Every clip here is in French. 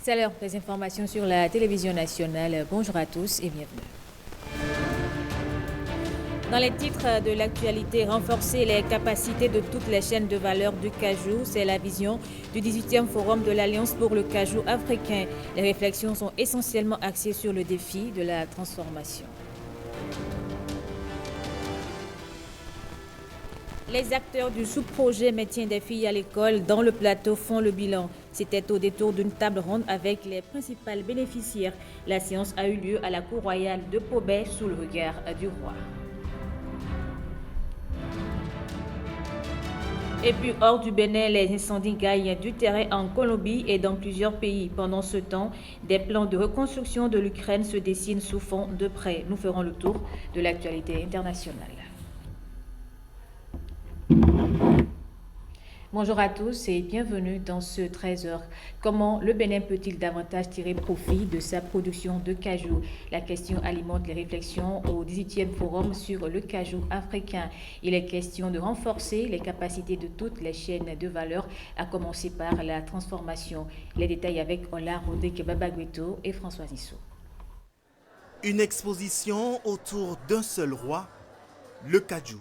C'est l'heure des informations sur la télévision nationale. Bonjour à tous et bienvenue. Dans les titres de l'actualité, renforcer les capacités de toutes les chaînes de valeur du cajou, c'est la vision du 18e Forum de l'Alliance pour le cajou africain. Les réflexions sont essentiellement axées sur le défi de la transformation. Les acteurs du sous-projet maintien des filles à l'école dans le plateau font le bilan. C'était au détour d'une table ronde avec les principales bénéficiaires. La séance a eu lieu à la cour royale de Pobet sous le regard du roi. Et puis hors du Bénin, les incendies gagnent du terrain en Colombie et dans plusieurs pays. Pendant ce temps, des plans de reconstruction de l'Ukraine se dessinent sous fond de près. Nous ferons le tour de l'actualité internationale. Bonjour à tous et bienvenue dans ce 13h. Comment le Bénin peut-il davantage tirer profit de sa production de cajou? La question alimente les réflexions au 18e Forum sur le cajou africain. Il est question de renforcer les capacités de toutes les chaînes de valeur, à commencer par la transformation. Les détails avec Ola Rodrigue Babagüeto et François Nissou. Une exposition autour d'un seul roi, le cajou.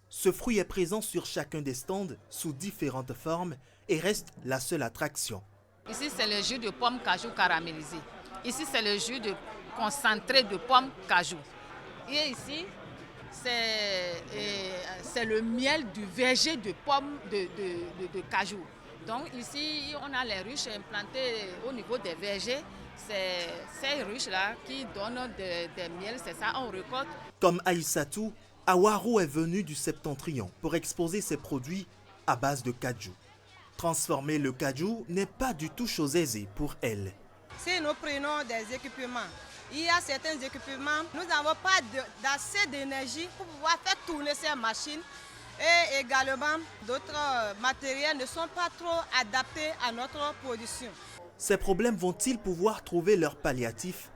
Ce fruit est présent sur chacun des stands sous différentes formes et reste la seule attraction. Ici, c'est le jus de pomme cajou caramélisé. Ici, c'est le jus de concentré de pomme cajou. Et ici, c'est le miel du verger de pommes de cajou. Donc ici, on a les ruches implantées au niveau des vergers. C'est ces ruches-là qui donnent des miels, c'est ça, on récolte. Comme Aïssatou, Awaro est venu du Septentrion pour exposer ses produits à base de cajou. Transformer le cajou n'est pas du tout chose aisée pour elle. Si nous prenons des équipements, il y a certains équipements, nous n'avons pas assez d'énergie pour pouvoir faire tourner ces machines. Et également, d'autres matériels ne sont pas trop adaptés à notre production. Ces problèmes vont-ils pouvoir trouver leur palliatif?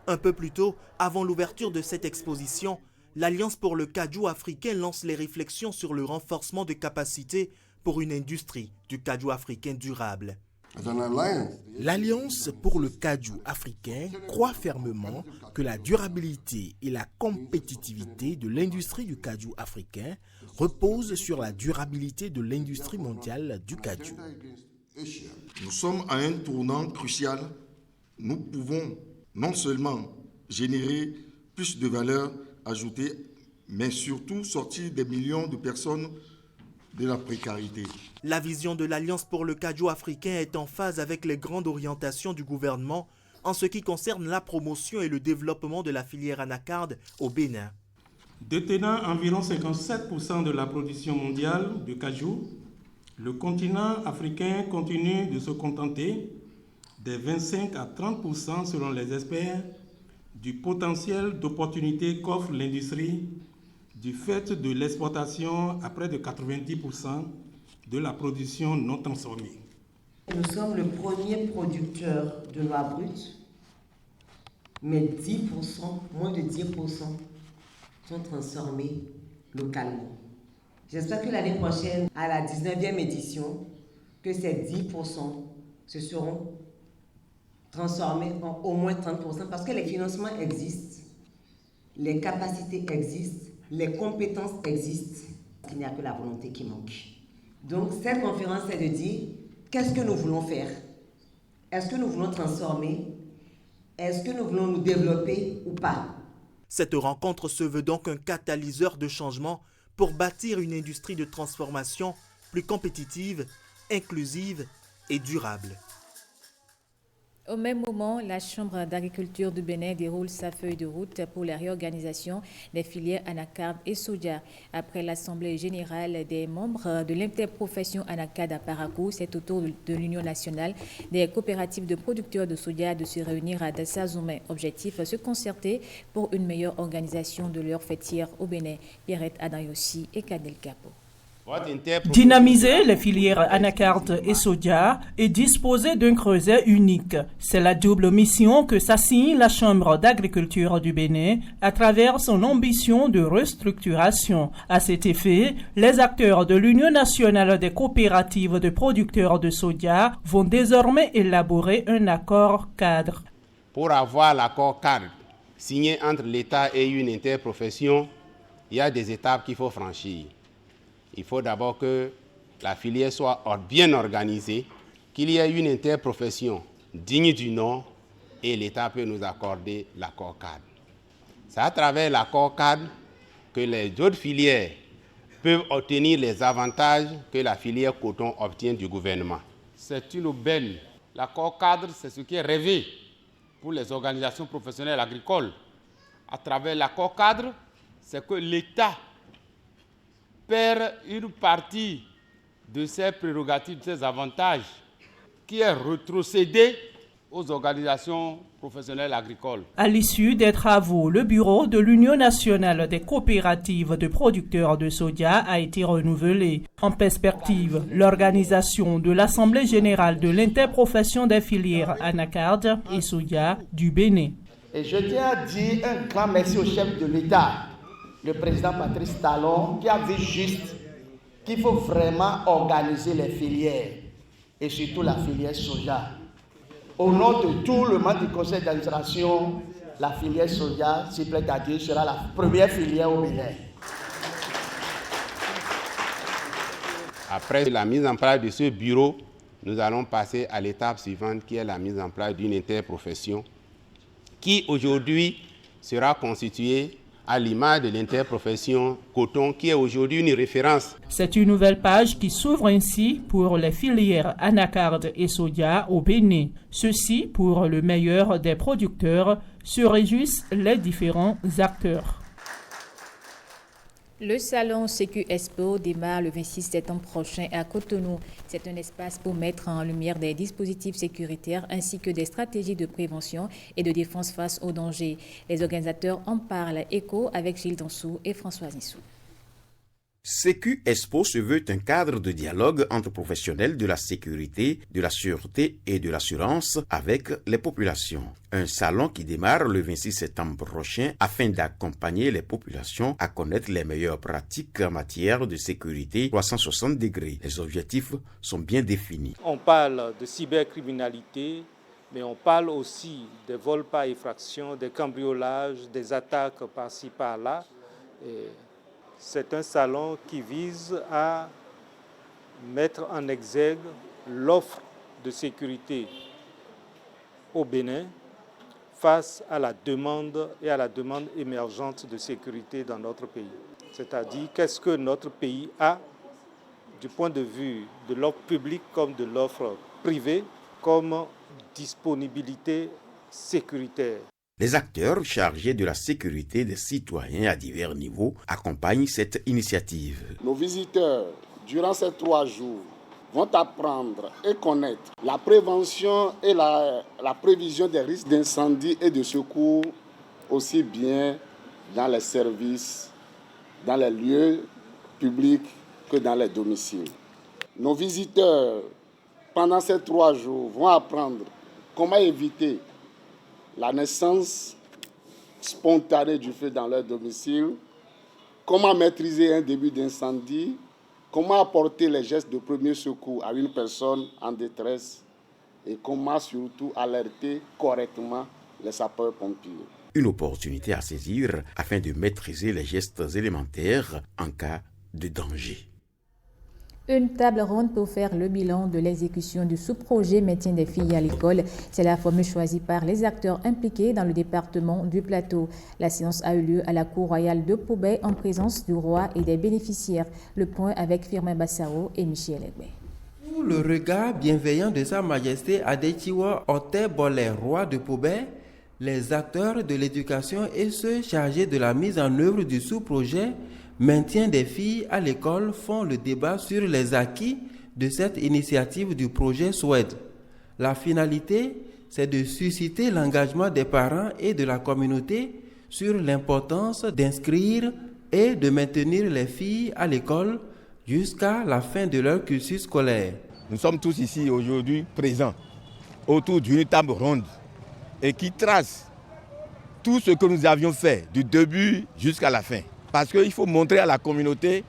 Un peu plus tôt, avant l'ouverture de cette exposition, l'Alliance pour le cajou africain lance les réflexions sur le renforcement de capacités pour une industrie du cajou africain durable. L'Alliance pour le cajou africain croit fermement que la durabilité et la compétitivité de l'industrie du cajou africain reposent sur la durabilité de l'industrie mondiale du cajou. Nous sommes à un tournant crucial. Nous pouvons non seulement générer plus de valeur ajoutée, mais surtout sortir des millions de personnes de la précarité. La vision de l'Alliance pour le cajou africain est en phase avec les grandes orientations du gouvernement en ce qui concerne la promotion et le développement de la filière anacarde au Bénin. Détenant environ 57% de la production mondiale de cajou, le continent africain continue de se contenter des 25 à 30% selon les experts du potentiel d'opportunité qu'offre l'industrie du fait de l'exportation à près de 90% de la production non transformée. Nous sommes le premier producteur de noix brute, mais 10%, moins de 10% sont transformés localement. J'espère que l'année prochaine, à la 19e édition, que ces 10% se seront transformés en au moins 30% parce que les financements existent, les capacités existent, les compétences existent. Il n'y a que la volonté qui manque. Donc cette conférence, c'est de dire qu'est-ce que nous voulons faire? Est-ce que nous voulons transformer? Est-ce que nous voulons nous développer ou pas? Cette rencontre se veut donc un catalyseur de changement pour bâtir une industrie de transformation plus compétitive, inclusive et durable. Au même moment, la Chambre d'agriculture du Bénin déroule sa feuille de route pour la réorganisation des filières anacarde et soja. Après l'Assemblée générale des membres de l'interprofession anacarde à Parakou, c'est au tour de l'Union nationale des coopératives de producteurs de soja de se réunir à Dassazoumé. Objectif, se concerter pour une meilleure organisation de leur fêtière au Bénin. Pierrette Adayossi et Kadel Capo. Dynamiser les filières anacarde et soja et disposer d'un creuset unique. C'est la double mission que s'assigne la Chambre d'agriculture du Bénin à travers son ambition de restructuration. À cet effet, les acteurs de l'Union nationale des coopératives de producteurs de soja vont désormais élaborer un accord cadre. Pour avoir l'accord cadre signé entre l'État et une interprofession, il y a des étapes qu'il faut franchir. Il faut d'abord que la filière soit bien organisée, qu'il y ait une interprofession digne du nom et l'État peut nous accorder l'accord cadre. C'est à travers l'accord cadre que les autres filières peuvent obtenir les avantages que la filière coton obtient du gouvernement. C'est une aubaine. L'accord cadre, c'est ce qui est rêvé pour les organisations professionnelles agricoles. À travers l'accord cadre, c'est que l'État perd une partie de ses prérogatives, de ses avantages, qui est rétrocédé aux organisations professionnelles agricoles. À l'issue des travaux, le bureau de l'Union nationale des coopératives de producteurs de soja a été renouvelé. En perspective, l'organisation de l'Assemblée générale de l'interprofession des filières anacarde et soja du Bénin. Et je tiens à dire un grand merci au chef de l'État, le président Patrice Talon, qui a vu juste qu'il faut vraiment organiser les filières, et surtout la filière soja. Au nom de tout le membre du conseil d'administration, la filière soja, s'il plaît à Dieu, sera la première filière au Bénin. Après la mise en place de ce bureau, nous allons passer à l'étape suivante qui est la mise en place d'une interprofession qui aujourd'hui sera constituée à l'image de l'interprofession coton qui est aujourd'hui une référence. C'est une nouvelle page qui s'ouvre ainsi pour les filières anacarde et soja au Bénin. Ceci pour le meilleur des producteurs, se réjouissent les différents acteurs. Le salon Sécu Expo démarre le 26 septembre prochain à Cotonou. C'est un espace pour mettre en lumière des dispositifs sécuritaires ainsi que des stratégies de prévention et de défense face aux dangers. Les organisateurs en parlent. Écho avec Gilles Dansou et François Nissou. Sécu Expo se veut un cadre de dialogue entre professionnels de la sécurité, de la sûreté et de l'assurance avec les populations. Un salon qui démarre le 26 septembre prochain afin d'accompagner les populations à connaître les meilleures pratiques en matière de sécurité 360 degrés. Les objectifs sont bien définis. On parle de cybercriminalité, mais on parle aussi des vols par effraction, des cambriolages, des attaques par-ci par-là. C'est un salon qui vise à mettre en exergue l'offre de sécurité au Bénin face à la demande et à la demande émergente de sécurité dans notre pays. C'est-à-dire qu'est-ce que notre pays a du point de vue de l'offre publique comme de l'offre privée comme disponibilité sécuritaire. Les acteurs chargés de la sécurité des citoyens à divers niveaux accompagnent cette initiative. Nos visiteurs, durant ces 3 jours, vont apprendre et connaître la prévention et la prévision des risques d'incendie et de secours, aussi bien dans les services, dans les lieux publics que dans les domiciles. Nos visiteurs, pendant ces 3 jours, vont apprendre comment éviter la naissance spontanée du feu dans leur domicile, comment maîtriser un début d'incendie, comment apporter les gestes de premier secours à une personne en détresse et comment surtout alerter correctement les sapeurs-pompiers. Une opportunité à saisir afin de maîtriser les gestes élémentaires en cas de danger. Une table ronde pour faire le bilan de l'exécution du sous-projet maintien des filles à l'école. C'est la formule choisie par les acteurs impliqués dans le département du Plateau. La séance a eu lieu à la Cour royale de Pobey en présence du roi et des bénéficiaires. Le point avec Firmin Bassaro et Michel Egbe. Sous le regard bienveillant de Sa Majesté Adetiwa Ote-Bolé, roi de Pobey, les acteurs de l'éducation et ceux chargés de la mise en œuvre du sous-projet maintien des filles à l'école font le débat sur les acquis de cette initiative du projet SWED. La finalité, c'est de susciter l'engagement des parents et de la communauté sur l'importance d'inscrire et de maintenir les filles à l'école jusqu'à la fin de leur cursus scolaire. Nous sommes tous ici aujourd'hui présents autour d'une table ronde et qui trace tout ce que nous avions fait du début jusqu'à la fin. Parce qu'il faut montrer à la communauté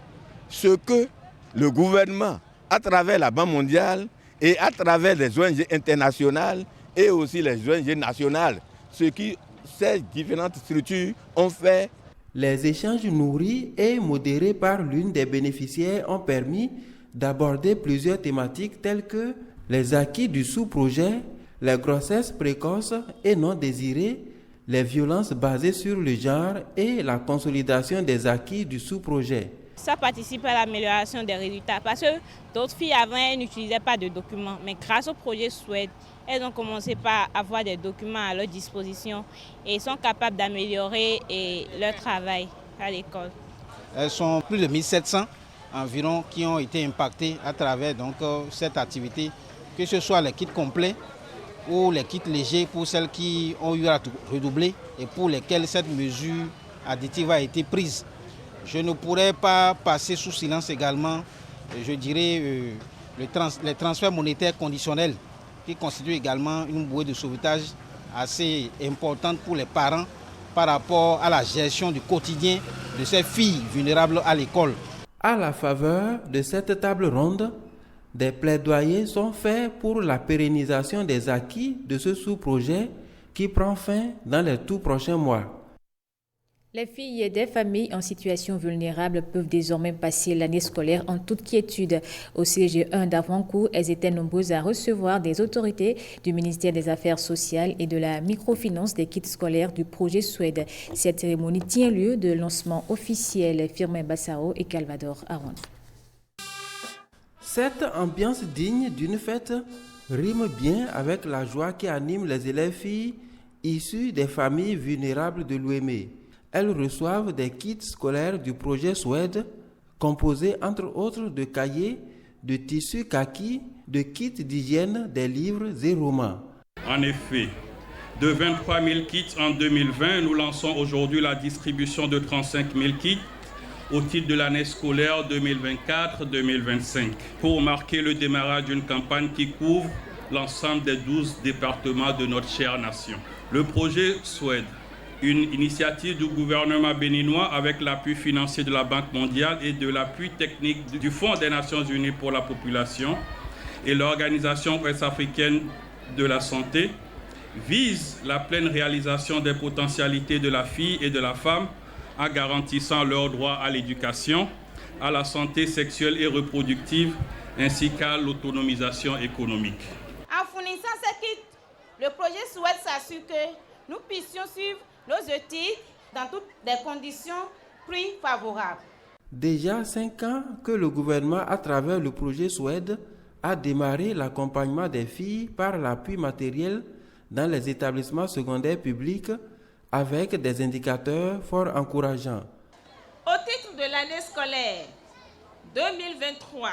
ce que le gouvernement, à travers la Banque mondiale et à travers les ONG internationales et aussi les ONG nationales, ce que ces différentes structures ont fait. Les échanges nourris et modérés par l'une des bénéficiaires ont permis d'aborder plusieurs thématiques telles que les acquis du sous-projet, les grossesses précoces et non désirées, les violences basées sur le genre et la consolidation des acquis du sous-projet. Ça participe à l'amélioration des résultats parce que d'autres filles avant elles n'utilisaient pas de documents, mais grâce au projet Suède, elles ont commencé par avoir des documents à leur disposition et sont capables d'améliorer leur travail à l'école. Elles sont plus de 1700 environ qui ont été impactées à travers cette activité, que ce soit les kits complets ou les kits légers pour celles qui ont eu à redoubler et pour lesquelles cette mesure additive a été prise. Je ne pourrais pas passer sous silence également, je dirais, les transferts monétaires conditionnels qui constituent également une bouée de sauvetage assez importante pour les parents par rapport à la gestion du quotidien de ces filles vulnérables à l'école. À la faveur de cette table ronde, des plaidoyers sont faits pour la pérennisation des acquis de ce sous-projet qui prend fin dans les tout prochains mois. Les filles des familles en situation vulnérable peuvent désormais passer l'année scolaire en toute quiétude. Au CG1 d'Avrancourt, elles étaient nombreuses à recevoir des autorités du ministère des Affaires sociales et de la microfinance des kits scolaires du projet Suède. Cette cérémonie tient lieu de lancement officiel. Firmin Bassao et Calvador Aron. Cette ambiance digne d'une fête rime bien avec la joie qui anime les élèves filles issues des familles vulnérables de l'Ouémé. Elles reçoivent des kits scolaires du projet Suède, composés entre autres de cahiers, de tissus kaki, de kits d'hygiène, des livres et romans. En effet, de 23 000 kits en 2020, nous lançons aujourd'hui la distribution de 35 000 kits au titre de l'année scolaire 2024-2025 pour marquer le démarrage d'une campagne qui couvre l'ensemble des 12 départements de notre chère nation. Le projet Suède, une initiative du gouvernement béninois avec l'appui financier de la Banque mondiale et de l'appui technique du Fonds des Nations Unies pour la population et l'Organisation ouest-africaine de la santé, vise la pleine réalisation des potentialités de la fille et de la femme en garantissant leur droit à l'éducation, à la santé sexuelle et reproductive, ainsi qu'à l'autonomisation économique. En fournissant ces kits, le projet Suède s'assure que nous puissions suivre nos études dans toutes les conditions prix favorables. Déjà 5 ans que le gouvernement, à travers le projet Suède, a démarré l'accompagnement des filles par l'appui matériel dans les établissements secondaires publics avec des indicateurs fort encourageants. Au titre de l'année scolaire 2023-2024,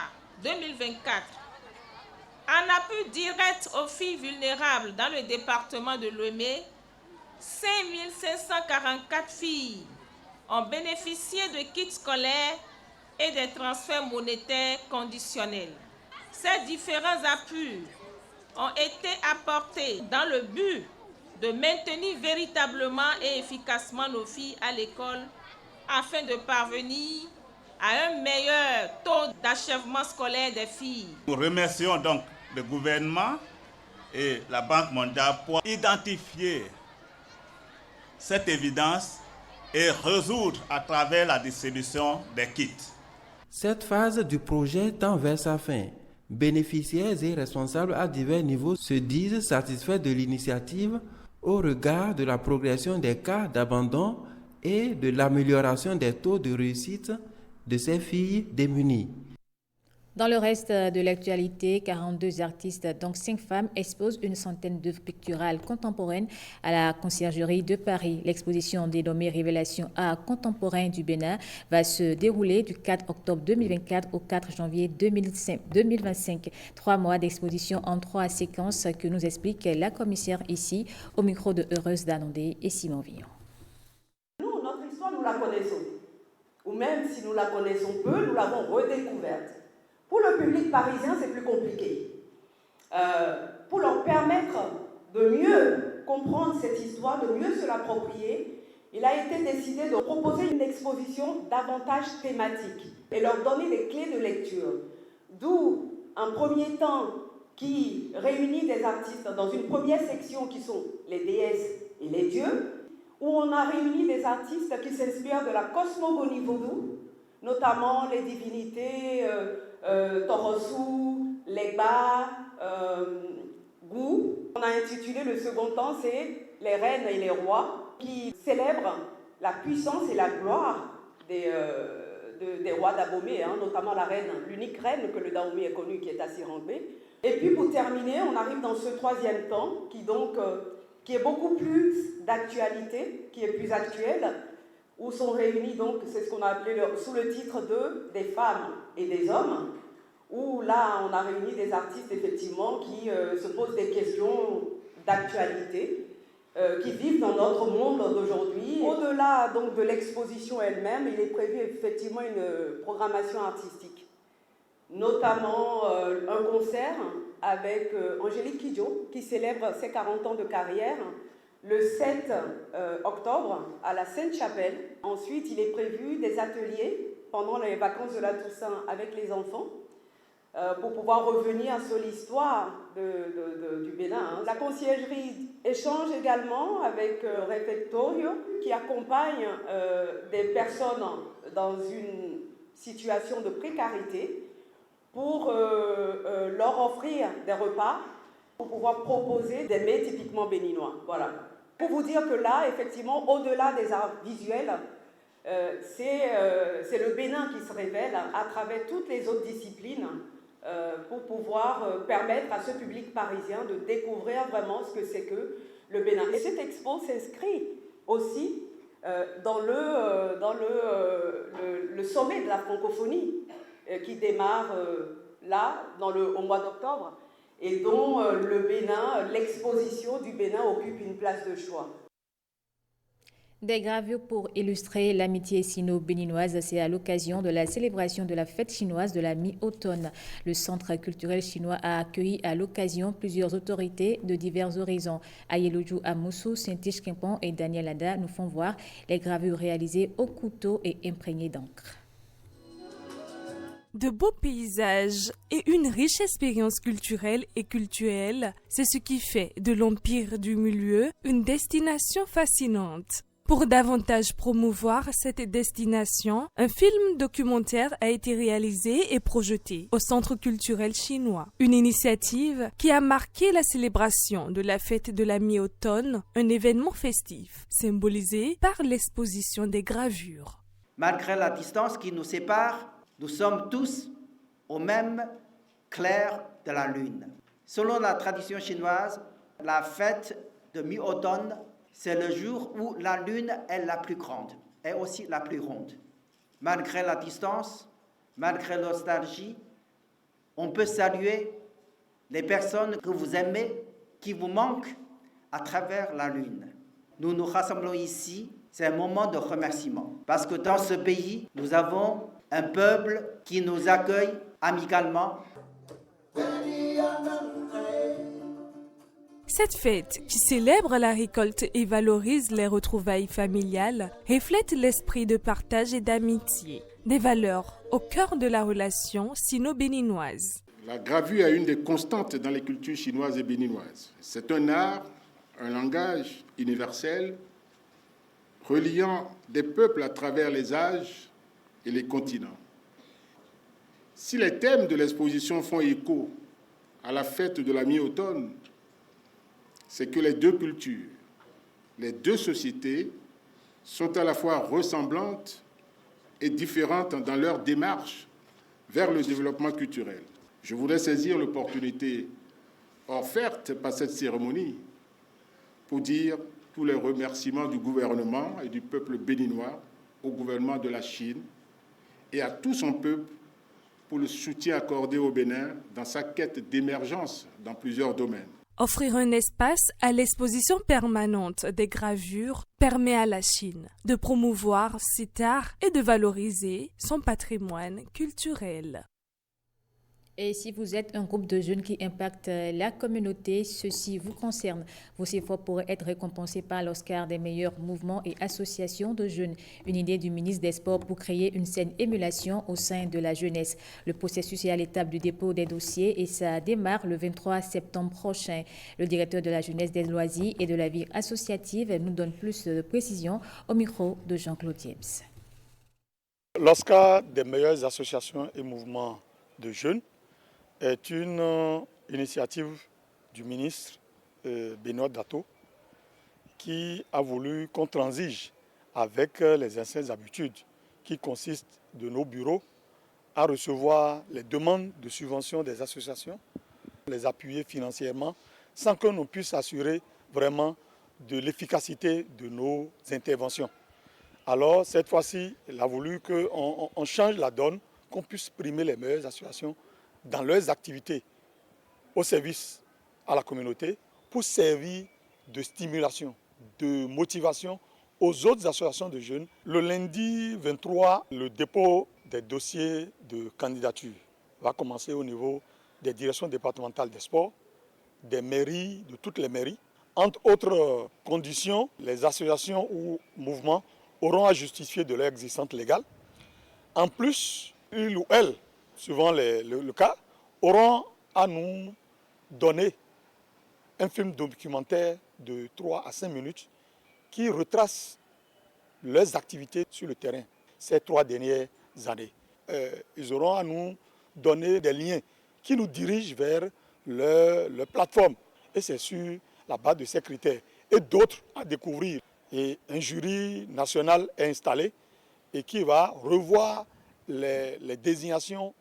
en appui direct aux filles vulnérables dans le département de l'Ouémé, 5 544 filles ont bénéficié de kits scolaires et des transferts monétaires conditionnels. Ces différents appuis ont été apportés dans le but de maintenir véritablement et efficacement nos filles à l'école afin de parvenir à un meilleur taux d'achèvement scolaire des filles. Nous remercions donc le gouvernement et la Banque mondiale pour identifier cette évidence et résoudre à travers la distribution des kits. Cette phase du projet tend vers sa fin. Bénéficiaires et responsables à divers niveaux se disent satisfaits de l'initiative au regard de la progression des cas d'abandon et de l'amélioration des taux de réussite de ces filles démunies. Dans le reste de l'actualité, 42 artistes, dont 5 femmes, exposent une centaine d'œuvres picturales contemporaines à la Conciergerie de Paris. L'exposition dénommée Révélation Art contemporain du Bénin va se dérouler du 4 octobre 2024 au 4 janvier 2025. 3 mois d'exposition en 3 séquences que nous explique la commissaire ici, au micro de Heureuse Danondé et Simon Villon. Nous, notre histoire, nous la connaissons. ou même si nous la connaissons peu, nous l'avons redécouverte. Pour le public parisien, c'est plus compliqué. Pour leur permettre de mieux comprendre cette histoire, de mieux se l'approprier, il a été décidé de proposer une exposition davantage thématique et leur donner des clés de lecture. D'où un premier temps qui réunit des artistes dans une première section qui sont les déesses et les dieux, où on a réuni des artistes qui s'inspirent de la cosmogonie vaudou, notamment les divinités Torosu, Legba, Gou. On a intitulé le second temps, c'est les reines et les rois, qui célèbrent la puissance et la gloire des rois d'Abomey, notamment la reine, l'unique reine que le Dahomey ait connue, qui est Assirambé. Et puis pour terminer, on arrive dans ce troisième temps, qui est beaucoup plus d'actualité, qui est plus actuel, où sont réunis, donc, c'est ce qu'on a appelé sous le titre de « Des femmes et des hommes », où là, on a réuni des artistes, effectivement, qui se posent des questions d'actualité, qui vivent dans notre monde d'aujourd'hui. Au-delà donc de l'exposition elle-même, il est prévu effectivement une programmation artistique, notamment un concert avec Angélique Kidjo, qui célèbre ses 40 ans de carrière, le 7 octobre à la Sainte-Chapelle. Ensuite, il est prévu des ateliers pendant les vacances de la Toussaint avec les enfants, pour pouvoir revenir sur l'histoire du Bénin. La conciergerie échange également avec Refectorio, qui accompagne des personnes dans une situation de précarité pour leur offrir des repas, pour pouvoir proposer des mets typiquement béninois. Voilà. Pour vous dire que là, effectivement, au-delà des arts visuels, c'est le Bénin qui se révèle à travers toutes les autres disciplines, pour pouvoir permettre à ce public parisien de découvrir vraiment ce que c'est que le Bénin. Et cette expo s'inscrit aussi dans le sommet de la francophonie qui démarre là, au mois d'octobre, et dont le Bénin, l'exposition du Bénin occupe une place de choix. Des gravures pour illustrer l'amitié sino-béninoise, c'est à l'occasion de la célébration de la fête chinoise de la mi-automne. Le Centre culturel chinois a accueilli à l'occasion plusieurs autorités de divers horizons. Ayeloju Amoussou, Saint-Tiche-Quimpon et Daniel Ada nous font voir les gravures réalisées au couteau et imprégnées d'encre. De beaux paysages et une riche expérience culturelle et cultuelle, c'est ce qui fait de l'Empire du Milieu une destination fascinante. Pour davantage promouvoir cette destination, un film documentaire a été réalisé et projeté au Centre culturel chinois. Une initiative qui a marqué la célébration de la fête de la mi-automne, un événement festif, symbolisé par l'exposition des gravures. Malgré la distance qui nous sépare, nous sommes tous au même clair de la lune. Selon la tradition chinoise, la fête de mi-automne, c'est le jour où la lune est la plus grande et aussi la plus ronde. Malgré la distance, malgré la nostalgie, on peut saluer les personnes que vous aimez, qui vous manquent à travers la lune. Nous nous rassemblons ici, c'est un moment de remerciement. Parce que dans ce pays, nous avons un peuple qui nous accueille amicalement. Cette fête, qui célèbre la récolte et valorise les retrouvailles familiales, reflète l'esprit de partage et d'amitié, des valeurs au cœur de la relation sino-béninoise. La gravure est une des constantes dans les cultures chinoises et béninoises. C'est un art, un langage universel, reliant des peuples à travers les âges et les continents. Si les thèmes de l'exposition font écho à la fête de la mi-automne, c'est que les deux cultures, les deux sociétés sont à la fois ressemblantes et différentes dans leur démarche vers le développement culturel. Je voudrais saisir l'opportunité offerte par cette cérémonie pour dire tous les remerciements du gouvernement et du peuple béninois au gouvernement de la Chine et à tout son peuple pour le soutien accordé au Bénin dans sa quête d'émergence dans plusieurs domaines. Offrir un espace à l'exposition permanente des gravures permet à la Chine de promouvoir cet art et de valoriser son patrimoine culturel. Et si vous êtes un groupe de jeunes qui impactent la communauté, ceci vous concerne. Vos efforts pourraient être récompensés par l'Oscar des meilleurs mouvements et associations de jeunes. Une idée du ministre des Sports pour créer une saine émulation au sein de la jeunesse. Le processus est à l'étape du dépôt des dossiers et ça démarre le 23 septembre prochain. Le directeur de la jeunesse, des loisirs et de la vie associative nous donne plus de précisions au micro de Jean-Claude James. L'Oscar des meilleures associations et mouvements de jeunes est une initiative du ministre Benoît Dato qui a voulu qu'on transige avec les anciennes habitudes qui consistent de nos bureaux à recevoir les demandes de subventions des associations, les appuyer financièrement sans que l'on puisse assurer vraiment de l'efficacité de nos interventions. Alors cette fois-ci, il a voulu qu'on change la donne, qu'on puisse primer les meilleures associations dans leurs activités au service à la communauté pour servir de stimulation, de motivation aux autres associations de jeunes. Le lundi 23, le dépôt des dossiers de candidature va commencer au niveau des directions départementales des sports, des mairies, de toutes les mairies. Entre autres conditions, les associations ou mouvements auront à justifier de leur existence légale. En plus, il ou elle, suivant le cas, auront à nous donner un film documentaire de 3 à 5 minutes qui retrace leurs activités sur le terrain ces 3 dernières années. Ils auront à nous donner des liens qui nous dirigent vers leur plateforme. Et c'est sur la base de ces critères et d'autres à découvrir. Et un jury national est installé et qui va revoir les désignations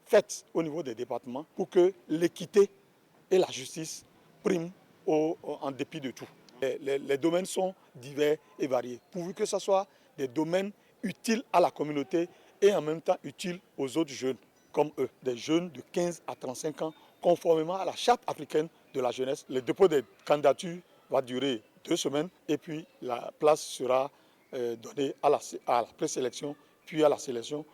faites au niveau des départements pour que l'équité et la justice priment en dépit de tout. Les domaines sont divers et variés, pourvu que ce soit des domaines utiles à la communauté et en même temps utiles aux autres jeunes, comme eux, des jeunes de 15 à 35 ans, conformément à la Charte africaine de la jeunesse. Le dépôt des candidatures va durer 2 semaines et puis la place sera donnée à la présélection, puis à la sélection.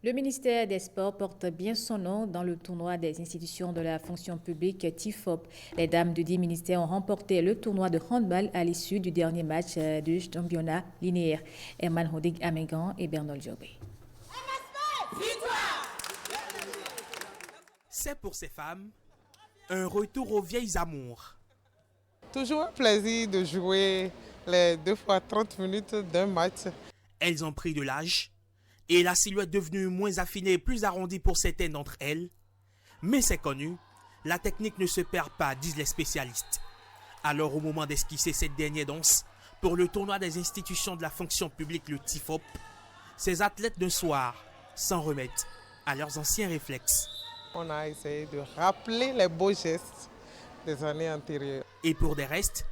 Le ministère des Sports porte bien son nom dans le tournoi des institutions de la fonction publique TIFOP. Les dames du 10 ministères ont remporté le tournoi de handball à l'issue du dernier match du championnat linéaire. Herman Hodig Amégan et Bernol Jobé. C'est pour ces femmes un retour aux vieilles amours. Toujours un plaisir de jouer les 2 fois 30 minutes d'un match. Elles ont pris de l'âge et la silhouette devenue moins affinée et plus arrondie pour certaines d'entre elles. Mais c'est connu, la technique ne se perd pas, disent les spécialistes. Alors au moment d'esquisser cette dernière danse, pour le tournoi des institutions de la fonction publique, le TIFOP, ces athlètes d'un soir s'en remettent à leurs anciens réflexes. On a essayé de rappeler les beaux gestes des années antérieures. Et pour des restes,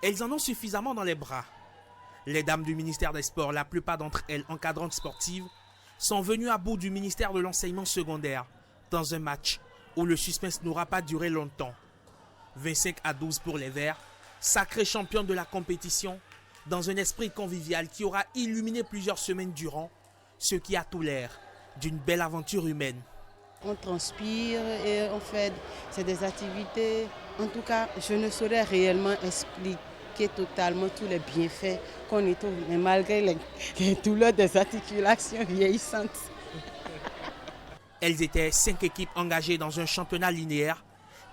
elles en ont suffisamment dans les bras. Les dames du ministère des Sports, la plupart d'entre elles encadrantes sportives, sont venues à bout du ministère de l'enseignement secondaire dans un match où le suspense n'aura pas duré longtemps. 25-12 pour les Verts, sacrés champions de la compétition, dans un esprit convivial qui aura illuminé plusieurs semaines durant, ce qui a tout l'air d'une belle aventure humaine. On transpire et on fait des activités. En tout cas, je ne saurais réellement expliquer totalement tous les bienfaits qu'on y trouve, mais malgré les douleurs des articulations vieillissantes. Elles étaient 5 équipes engagées dans un championnat linéaire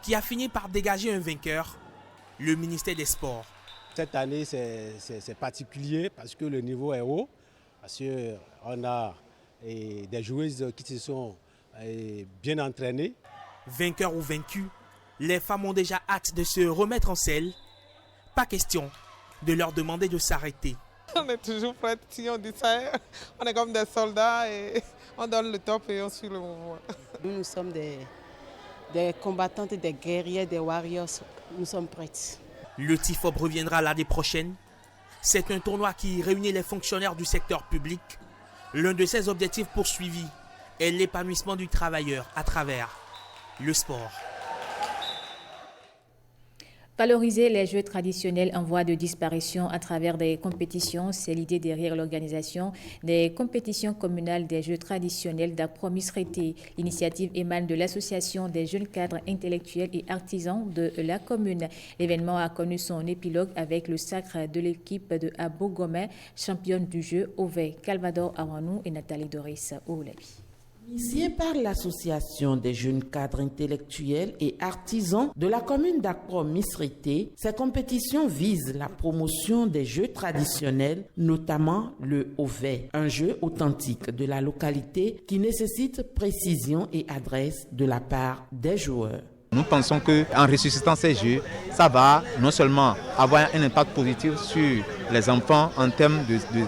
qui a fini par dégager un vainqueur, le ministère des Sports. Cette année, c'est particulier parce que le niveau est haut, parce qu'on a des joueuses qui se sont bien entraînées. Vainqueurs ou vaincus, les femmes ont déjà hâte de se remettre en selle. Pas question de leur demander de s'arrêter. On est toujours prêts, si on dit ça, on est comme des soldats et on donne le top et on suit le mouvement. Nous sommes des combattantes, des guerriers, des warriors, nous sommes prêtes. Le TIFOP reviendra l'année prochaine. C'est un tournoi qui réunit les fonctionnaires du secteur public. L'un de ses objectifs poursuivis est l'épanouissement du travailleur à travers le sport. Valoriser les jeux traditionnels en voie de disparition à travers des compétitions, c'est l'idée derrière l'organisation des compétitions communales des jeux traditionnels d'Akpo-Misrété. L'initiative émane de l'Association des jeunes cadres intellectuels et artisans de la commune. L'événement a connu son épilogue avec le sacre de l'équipe de Abogomé, championne du jeu Ovey, Calvador Awanou et Nathalie Doris Oulabi. Initié par l'Association des jeunes cadres intellectuels et artisans de la commune d'Akpo-Misrété, ces compétitions visent la promotion des jeux traditionnels, notamment le Ovey, un jeu authentique de la localité qui nécessite précision et adresse de la part des joueurs. Nous pensons qu'en ressuscitant ces jeux, ça va non seulement avoir un impact positif sur les enfants en termes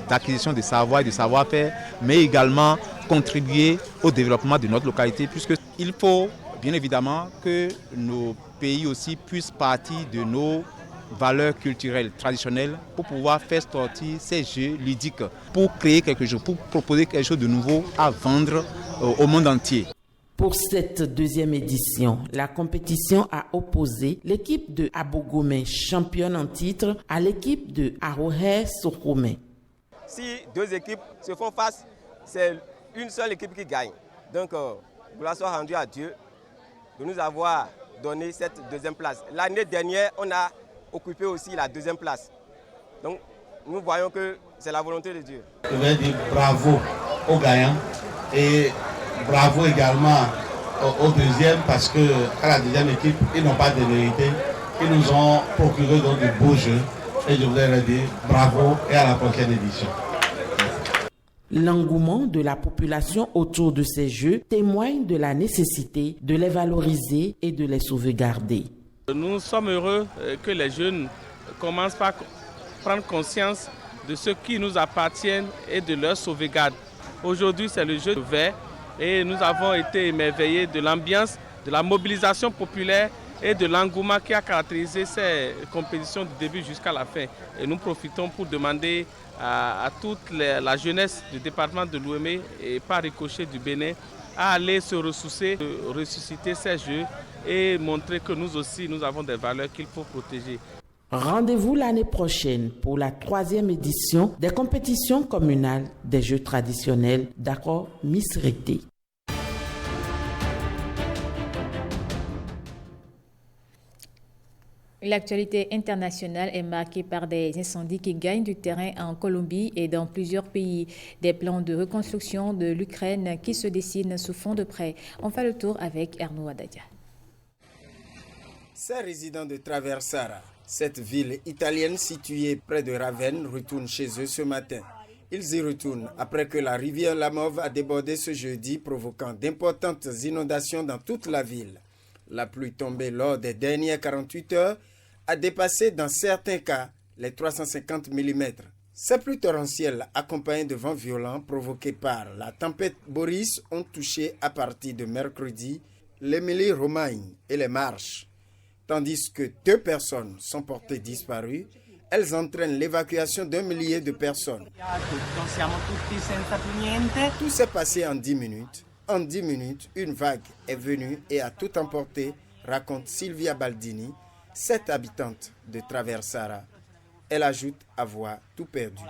d'acquisition de savoir et de savoir-faire, mais également contribuer au développement de notre localité, puisqu'il faut bien évidemment que nos pays aussi puissent partir de nos valeurs culturelles traditionnelles pour pouvoir faire sortir ces jeux ludiques, pour créer quelque chose, pour proposer quelque chose de nouveau à vendre au monde entier. Pour cette deuxième édition, la compétition a opposé l'équipe de Abogomé, championne en titre, à l'équipe de Arohe Sokomé. Si deux équipes se font face, c'est une seule équipe qui gagne. Donc, gloire soit rendue à Dieu de nous avoir donné cette deuxième place. L'année dernière, on a occupé aussi la deuxième place. Donc, nous voyons que c'est la volonté de Dieu. Je vais dire bravo aux gagnants et bravo également au deuxième parce qu'à la deuxième équipe, ils n'ont pas de vérité. Ils nous ont procuré donc de beaux jeux. Et je voudrais leur dire bravo et à la prochaine édition. L'engouement de la population autour de ces jeux témoigne de la nécessité de les valoriser et de les sauvegarder. Nous sommes heureux que les jeunes commencent par prendre conscience de ce qui nous appartient et de leur sauvegarde. Aujourd'hui, c'est le jeu de Ovey et nous avons été émerveillés de l'ambiance, de la mobilisation populaire et de l'engouement qui a caractérisé ces compétitions du début jusqu'à la fin. Et nous profitons pour demander à toute la jeunesse du département de l'Ouémé et par ricochet du Bénin à aller se ressourcer, ressusciter ces jeux et montrer que nous aussi, nous avons des valeurs qu'il faut protéger. Rendez-vous l'année prochaine pour la 3e édition des compétitions communales des jeux traditionnels d'Akpo-Misrété. L'actualité internationale est marquée par des incendies qui gagnent du terrain en Colombie et dans plusieurs pays. Des plans de reconstruction de l'Ukraine qui se dessinent sous fond de prêt. On fait le tour avec Erno Adadia. Ces résidents de Traversara, cette ville italienne située près de Ravenne, retournent chez eux ce matin. Ils y retournent après que la rivière Lamove a débordé ce jeudi, provoquant d'importantes inondations dans toute la ville. La pluie tombée lors des dernières 48 heures a dépassé dans certains cas les 350 mm. Ces pluies torrentielles accompagnées de vents violents provoqués par la tempête Boris ont touché à partir de mercredi l'Émilie-Romagne et les Marches. Tandis que 2 personnes sont portées disparues, elles entraînent l'évacuation d'1 millier de personnes. Tout s'est passé en 10 minutes. En 10 minutes, une vague est venue et a tout emporté, raconte Silvia Baldini, cette habitante de Traversara. Elle ajoute avoir tout perdu.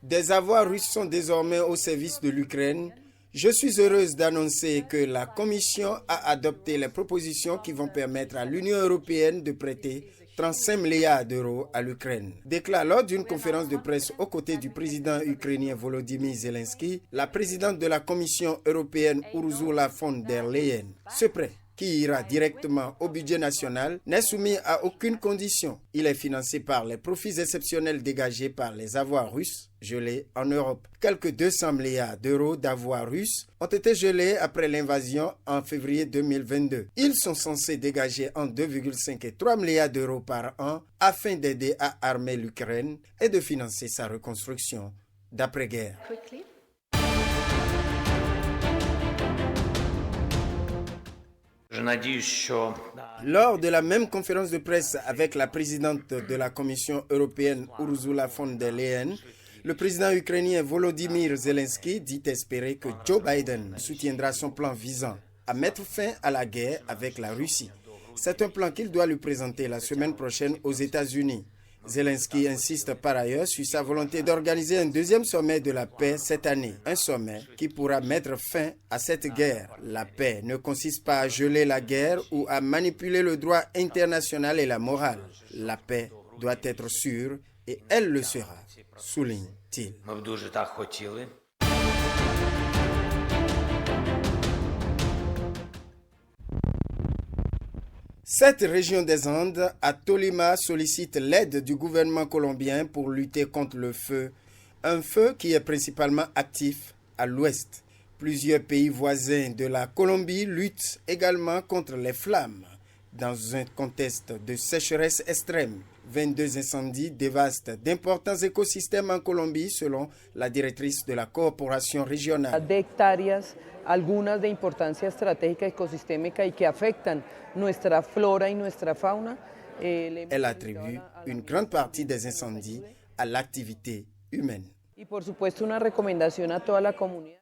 Des avoirs russes sont désormais au service de l'Ukraine. Je suis heureuse d'annoncer que la Commission a adopté les propositions qui vont permettre à l'Union européenne de prêter 35 milliards d'euros à l'Ukraine. Déclare lors d'une conférence de presse aux côtés du président ukrainien Volodymyr Zelensky, la présidente de la Commission européenne Ursula von der Leyen. Ce prêt, qui ira directement au budget national, n'est soumis à aucune condition. Il est financé par les profits exceptionnels dégagés par les avoirs russes gelés en Europe. Quelques 200 milliards d'euros d'avoirs russes ont été gelés après l'invasion en février 2022. Ils sont censés dégager en 2,5 et 3 milliards d'euros par an afin d'aider à armer l'Ukraine et de financer sa reconstruction d'après-guerre. Lors de la même conférence de presse avec la présidente de la Commission européenne Ursula von der Leyen, Le président ukrainien Volodymyr Zelensky dit espérer que Joe Biden soutiendra son plan visant à mettre fin à la guerre avec la Russie. C'est un plan qu'il doit lui présenter la semaine prochaine aux États-Unis. Zelensky insiste par ailleurs sur sa volonté d'organiser un deuxième sommet de la paix cette année. Un sommet qui pourra mettre fin à cette guerre. La paix ne consiste pas à geler la guerre ou à manipuler le droit international et la morale. La paix doit être sûre et elle le sera, souligne-t-il. Cette région des Andes, à Tolima, sollicite l'aide du gouvernement colombien pour lutter contre le feu, un feu qui est principalement actif à l'ouest. Plusieurs pays voisins de la Colombie luttent également contre les flammes. Dans un contexte de sécheresse extrême, 22 incendies dévastent d'importants écosystèmes en Colombie, selon la directrice de la coopération régionale. De hectáreas, algunas de importancia estratégica ecosistémica y que afectan nuestra flora y nuestra fauna. Elle attribue une grande partie des incendies à l'activité humaine. Y por supuesto una recomendación a toda la comunidad.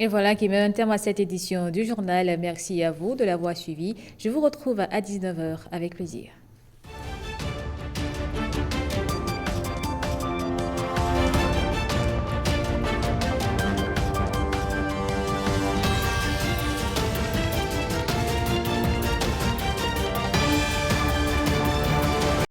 Et voilà qui met un terme à cette édition du journal. Merci à vous de l'avoir suivi. Je vous retrouve à 19h avec plaisir.